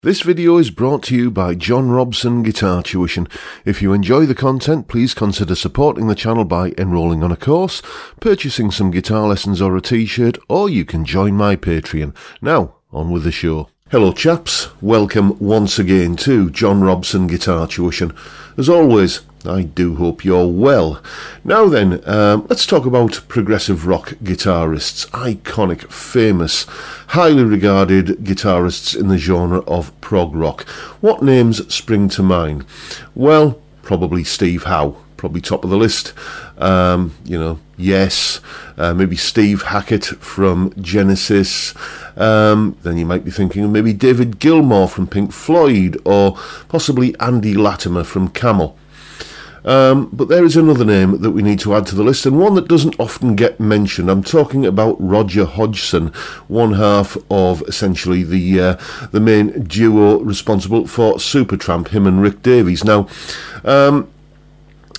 This video is brought to you by John Robson Guitar Tuition. If you enjoy the content, please consider supporting the channel by enrolling on a course, purchasing some guitar lessons or a t-shirt, or you can join my Patreon. Now, on with the show. Hello chaps, welcome once again to John Robson Guitar Tuition. As always, I do hope you're well. Now then, let's talk about progressive rock guitarists, iconic, famous, highly regarded guitarists in the genre of prog rock. What names spring to mind? Well, probably Steve Howe, probably top of the list. Yes, maybe Steve Hackett from Genesis. Then you might be thinking of maybe David Gilmour from Pink Floyd, or possibly Andy Latimer from Camel. But there is another name that we need to add to the list, and one that doesn't often get mentioned. I'm talking about Roger Hodgson, one half of essentially the main duo responsible for Supertramp, him and Rick Davies. Now,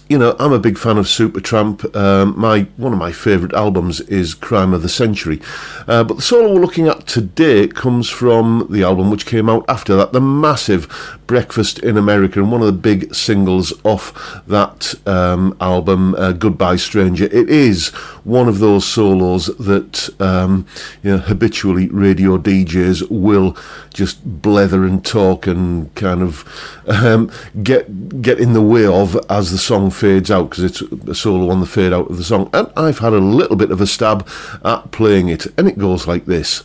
I'm a big fan of Supertramp. One of my favourite albums is Crime of the Century. But the solo we're looking at today comes from the album which came out after that, the massive Breakfast in America, and one of the big singles off that album, Goodbye Stranger. It is one of those solos that habitually radio DJs will just blether and talk and kind of get in the way of as the song fades out, because it's a solo on the fade out of the song. And I've had a little bit of a stab at playing it, and it goes like this.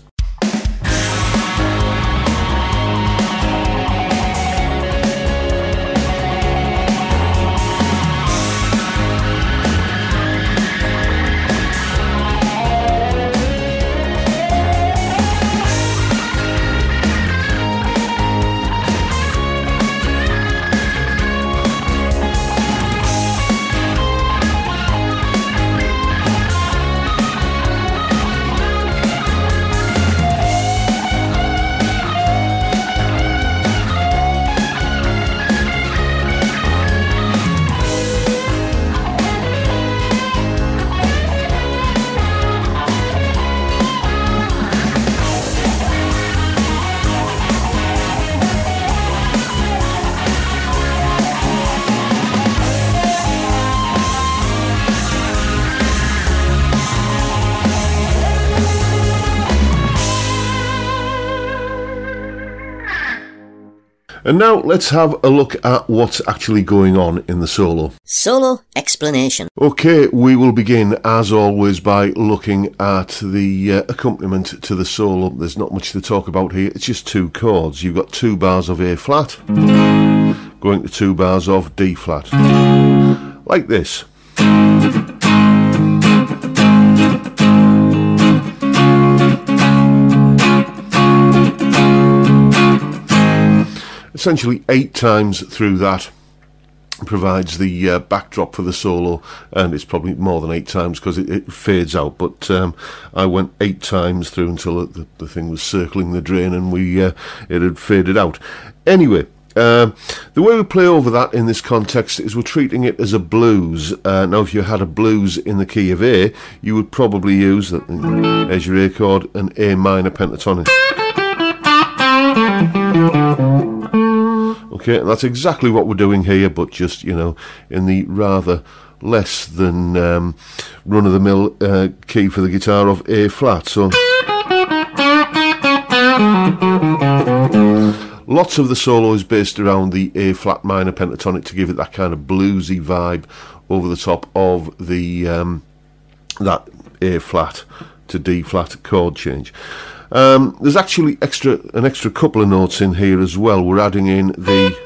And now let's have a look at what's actually going on in the solo. Solo explanation. Okay, we will begin as always by looking at the accompaniment to the solo. There's not much to talk about here, it's just two chords. You've got 2 bars of A flat going to 2 bars of D flat, like this. Essentially 8 times through that provides the backdrop for the solo, and it's probably more than 8 times because it fades out, but I went 8 times through until the thing was circling the drain and it had faded out. Anyway, the way we play over that in this context is we're treating it as a blues. Now if you had a blues in the key of A, you would probably use as your A chord an A minor pentatonic. Okay, and that's exactly what we're doing here, but just, in the rather less than run-of-the-mill key for the guitar of A flat. So lots of the solo is based around the A flat minor pentatonic to give it that kind of bluesy vibe over the top of the that A flat to D flat chord change. There's actually an extra couple of notes in here as well. We're adding in the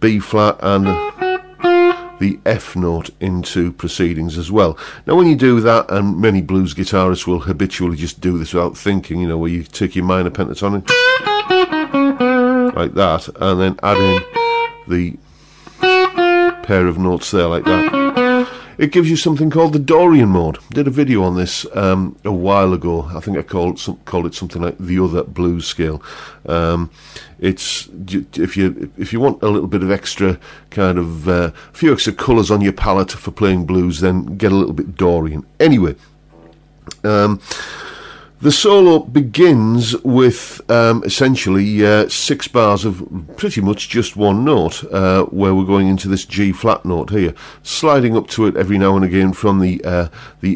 B flat and the F note into proceedings as well. Now when you do that, and many blues guitarists will habitually just do this without thinking, where you take your minor pentatonic like that and then add in the pair of notes there like that. It gives you something called the Dorian mode. Did a video on this a while ago. I think I called it something like the other blues scale. It's if you want a little bit of extra kind of a few extra colours on your palette for playing blues, then get a little bit Dorian. Anyway, The solo begins with essentially 6 bars of pretty much just one note, where we're going into this G flat note here, sliding up to it every now and again from the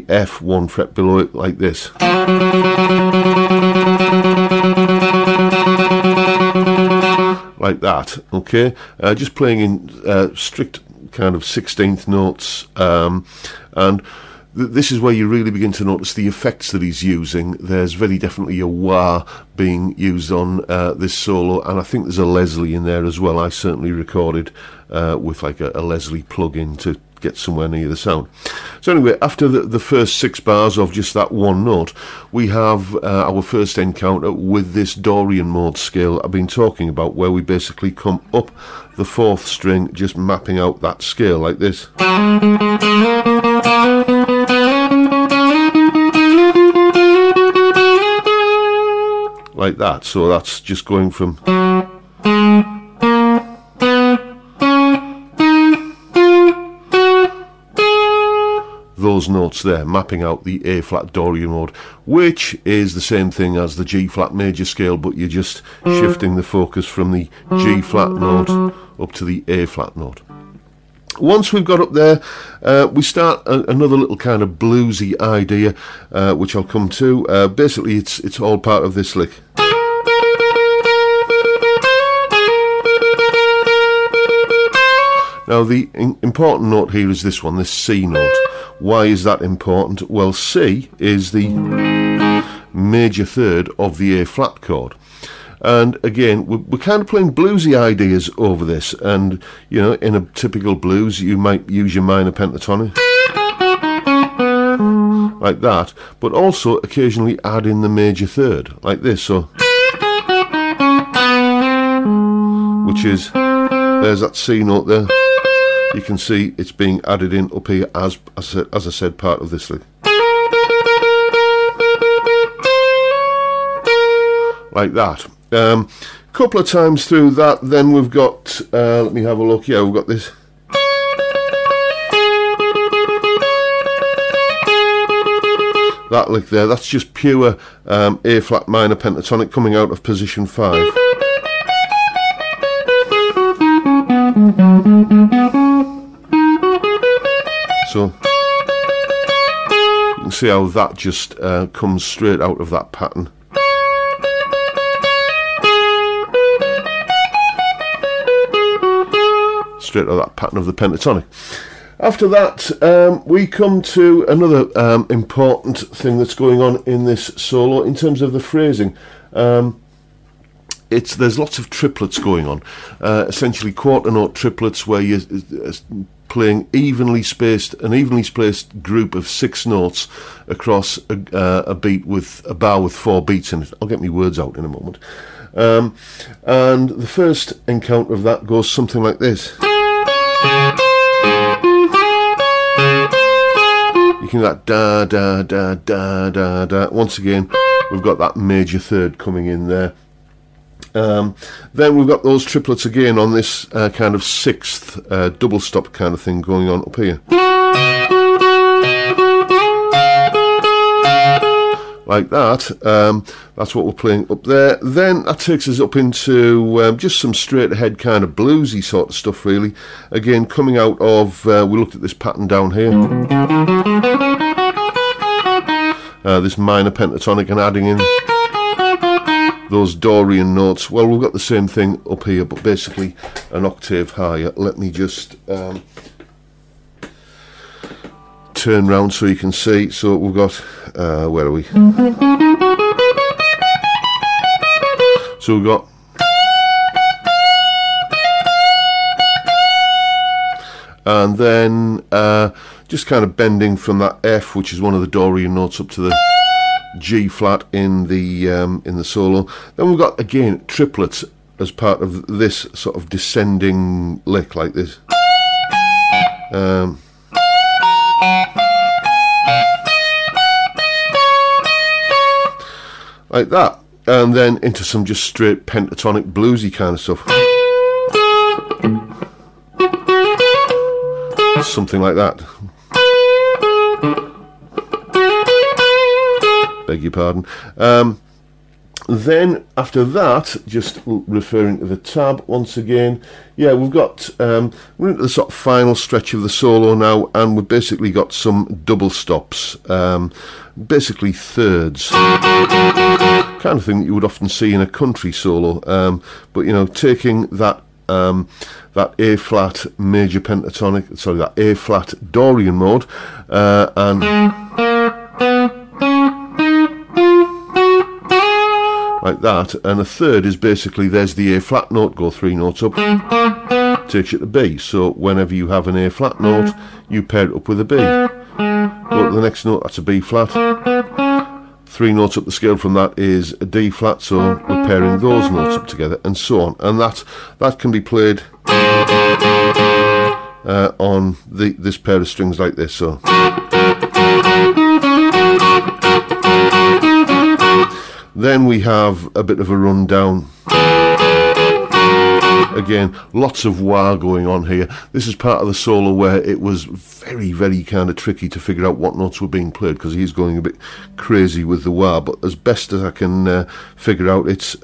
F 1 fret below it, like this. Like that, okay? Just playing in strict kind of 16th notes, and this is where you really begin to notice the effects that he's using. There's very definitely a wah being used on this solo, and I think there's a Leslie in there as well. I certainly recorded with like a Leslie plug-in to get somewhere near the sound. So anyway, after the first 6 bars of just that one note, we have our first encounter with this Dorian mode scale I've been talking about, where we basically come up the 4th string, just mapping out that scale like this. Like that. So that's just going from those notes there, mapping out the A flat Dorian mode, which is the same thing as the G flat major scale, but you're just shifting the focus from the G flat note up to the A flat note. Once we've got up there, we start another little kind of bluesy idea, which I'll come to. Basically, it's all part of this lick. Now, the important note here is this one, this C note. Why is that important? Well, C is the major third of the A flat chord. And again, we're kind of playing bluesy ideas over this. And, you know, in a typical blues, you might use your minor pentatonic, like that, but also occasionally add in the major third, like this. So, which is, there's that C note there. You can see it's being added in up here as I said, part of this lick. Like that. Couple of times through that, then we've got, let me have a look, yeah, we've got this. That lick there, that's just pure A flat minor pentatonic coming out of position 5. So you can see how that just comes straight out of that pattern. Straight out of that pattern of the pentatonic. After that, we come to another important thing that's going on in this solo in terms of the phrasing. There's lots of triplets going on, essentially quarter note triplets, where you're playing an evenly spaced group of 6 notes across a beat with a bar with 4 beats in it. I'll get my words out in a moment. And the first encounter of that goes something like this. You can get that da da da da da da. Once again, we've got that major third coming in there. Then we've got those triplets again on this kind of 6th double stop kind of thing going on up here. Like that. That's what we're playing up there. Then that takes us up into just some straight ahead kind of bluesy sort of stuff, really. Again, coming out of, we looked at this pattern down here. This minor pentatonic, and adding in those Dorian notes. Well, we've got the same thing up here, but basically an octave higher. Let me just turn round so you can see. So we've got, where are we? So we've got, and then just kind of bending from that F, which is one of the Dorian notes, up to the G flat in the solo. Then we've got again triplets as part of this sort of descending lick, like this. Like that, and then into some just straight pentatonic bluesy kind of stuff. Something like that. beg your pardon. Then after that, just referring to the tab once again, yeah, we've got we're into the sort of final stretch of the solo now, and we've basically got some double stops, basically thirds, kind of thing that you would often see in a country solo, but you know, taking that that A flat major pentatonic, sorry, that A flat Dorian mode, and like that, and a third is basically, there's the A flat note, go 3 notes up, takes you to B. So whenever you have an A flat note, you pair it up with a B. Go to the next note, that's a B flat. 3 notes up the scale from that is a D flat, so we're pairing those notes up together, and so on. And that can be played on this pair of strings like this. So then we have a bit of a rundown. Again, lots of wah going on here. This is part of the solo where it was very, very kind of tricky to figure out what notes were being played, because he's going a bit crazy with the wah. But as best as I can figure out, it's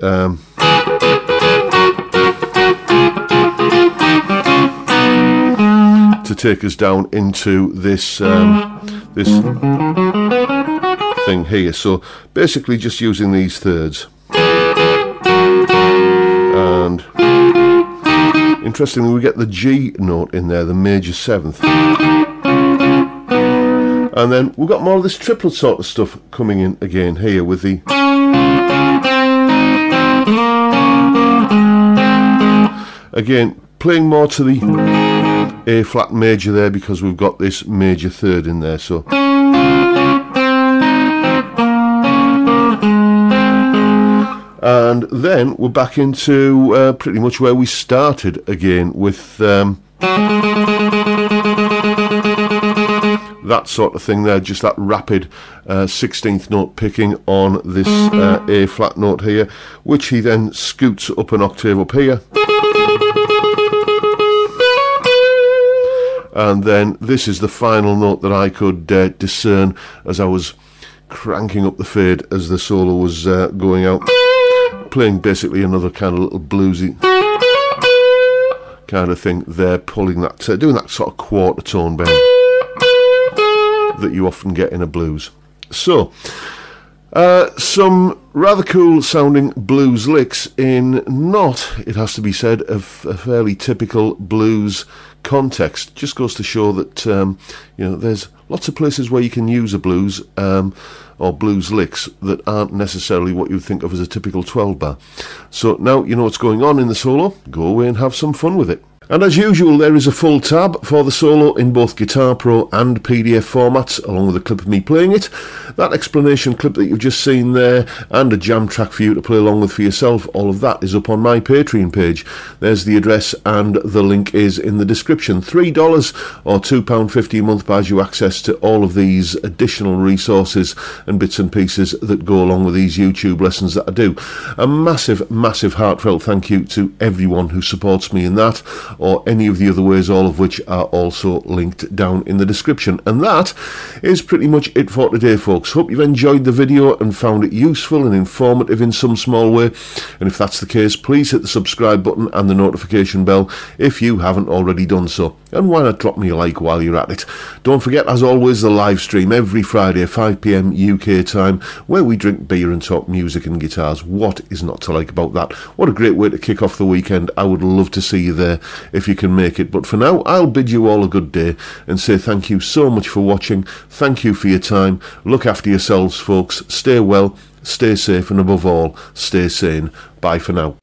to take us down into this this thing here. So basically just using these thirds, and interestingly we get the G note in there, the major 7th, and then we've got more of this triplet sort of stuff coming in again here with the again playing more to the A flat major there, because we've got this major 3rd in there. So and then we're back into pretty much where we started again, with that sort of thing there, just that rapid 16th note picking on this A flat note here, which he then scoots up an octave up here. And then this is the final note that I could discern as I was cranking up the fade as the solo was going out, playing basically another kind of little bluesy kind of thing there, pulling that, doing that sort of quarter tone bend that you often get in a blues. So some rather cool sounding blues licks in not, it has to be said, a fairly typical blues context. Just goes to show that you know, there's lots of places where you can use a blues or blues licks that aren't necessarily what you'd think of as a typical 12 bar. So now you know what's going on in the solo, go away and have some fun with it. And as usual, there is a full tab for the solo in both Guitar Pro and PDF formats, along with a clip of me playing it, that explanation clip that you've just seen there, and a jam track for you to play along with for yourself. All of that is up on my Patreon page. There's the address, and the link is in the description. $3 or £2.50 a month buys you access to all of these additional resources and bits and pieces that go along with these YouTube lessons that I do. A massive, massive heartfelt thank you to everyone who supports me in that, or any of the other ways, all of which are also linked down in the description. And that is pretty much it for today, folks. Hope you've enjoyed the video and found it useful and informative in some small way, and if that's the case, please hit the subscribe button and the notification bell if you haven't already done so, and why not drop me a like while you're at it. Don't forget, as always, the live stream every Friday 5 PM UK time, where we drink beer and talk music and guitars. What is not to like about that? What a great way to kick off the weekend. I would love to see you there if you can make it. But for now, I'll bid you all a good day and say thank you so much for watching. Thank you for your time. Look after yourselves, folks. Stay well, stay safe, and above all, stay sane. Bye for now.